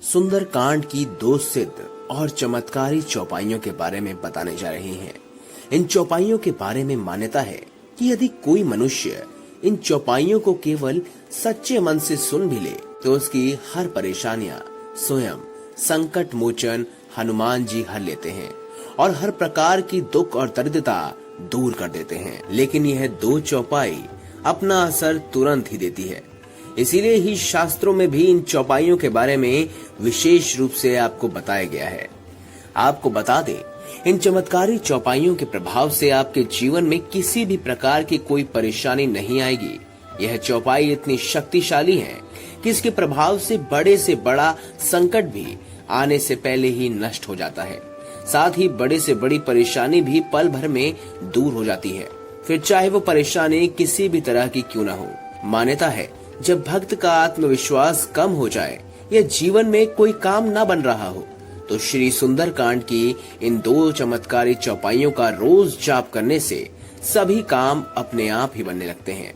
सुंदरकांड की दो सिद्ध और चमत्कारी चौपाइयों के बारे में बताने जा रहे हैं। इन चौपाइयों के बारे में मान्यता है कि यदि कोई मनुष्य इन चौपाइयों को केवल सच्चे मन से सुन भी ले तो उसकी हर परेशानियां स्वयं संकट मोचन हनुमान जी हल लेते हैं और हर प्रकार की दुख और दरिद्रता दूर कर देते हैं। लेकिन यह दो चौपाई अपना असर तुरंत ही देती है, इसीलिए ही शास्त्रों में भी इन चौपाइयों के बारे में विशेष रूप से आपको बताया गया है। आपको बता दें, इन चमत्कारी चौपाइयों के प्रभाव से आपके जीवन में किसी भी प्रकार की कोई परेशानी नहीं आएगी। यह चौपाई इतनी शक्तिशाली है कि इसके प्रभाव से बड़ा संकट भी आने से पहले ही नष्ट हो जाता है। साथ ही बड़े से बड़ी परेशानी भी पल भर में दूर हो जाती है, फिर चाहे वो परेशानी किसी भी तरह की क्यों ना हो। मान्यता है, जब भक्त का आत्मविश्वास कम हो जाए या जीवन में कोई काम न बन रहा हो तो श्री सुंदरकांड की इन दो चमत्कारी चौपाइयों का रोज जाप करने से सभी काम अपने आप ही बनने लगते हैं।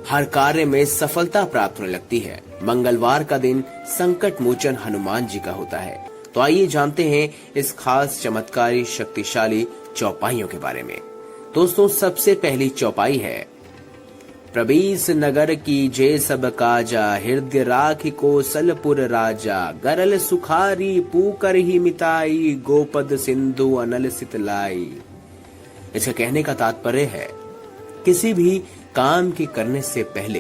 हर कार्य में सफलता प्राप्त होने लगती है। मंगलवार का दिन संकट मोचन हनुमान जी का होता है। तो आइए जानते हैं इस खास चमत्कारी शक्तिशाली चौपाइयों के बारे में। दोस्तों, सबसे पहली चौपाई है, प्रबीस नगर की जय सब काजा, हृदय राखी कौशलपुर राजा, गरल सुखारी पूकर ही मिताई, गोपद सिंधु अनल सितलाई। इसका कहने का तात्पर्य है, किसी भी काम के करने से पहले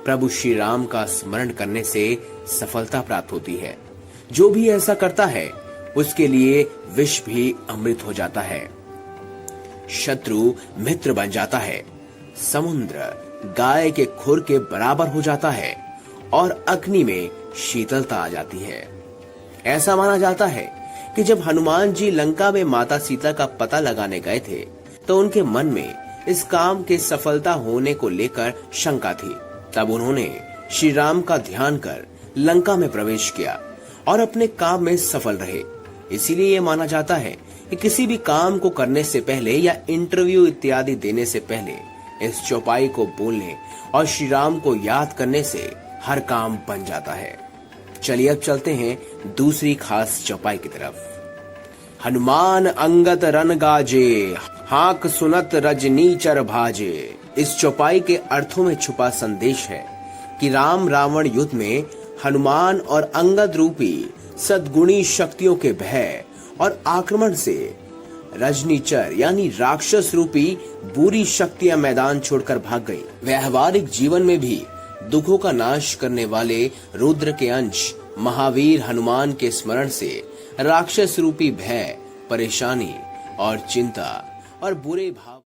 प्रभु श्री राम का स्मरण करने से सफलता प्राप्त होती है। जो भी ऐसा करता है उसके लिए विष भी अमृत हो जाता है, शत्रु मित्र बन जाता है, समुद्र गाय के खुर के बराबर हो जाता है और अग्नि में शीतलता आ जाती है। ऐसा माना जाता है कि जब हनुमान जी लंका में माता सीता का पता लगाने गए थे तो उनके मन में इस काम के सफलता होने को लेकर शंका थी। तब उन्होंने श्री राम का ध्यान कर लंका में प्रवेश किया और अपने काम में सफल रहे। इसीलिए ये माना जाता है कि किसी भी काम को करने से पहले या इंटरव्यू इत्यादि देने से पहले इस चौपाई को बोलने और श्री राम को याद करने से हर काम बन जाता है। चलिए अब चलते हैं दूसरी खास चौपाई की तरफ। हनुमान अंगत रन गाजे, हाक सुनत रजनीचर भाजे। इस चौपाई के अर्थों में छुपा संदेश है कि राम रावण युद्ध में हनुमान और अंगद रूपी सद्गुणी शक्तियों के भय और आक्रमण से रजनीचर यानी राक्षस रूपी बुरी शक्तियां मैदान छोड़कर भाग गई। व्यवहारिक जीवन में भी दुखों का नाश करने वाले रुद्र के अंश महावीर हनुमान के स्मरण से राक्षस रूपी भय, परेशानी और चिंता और बुरे भाव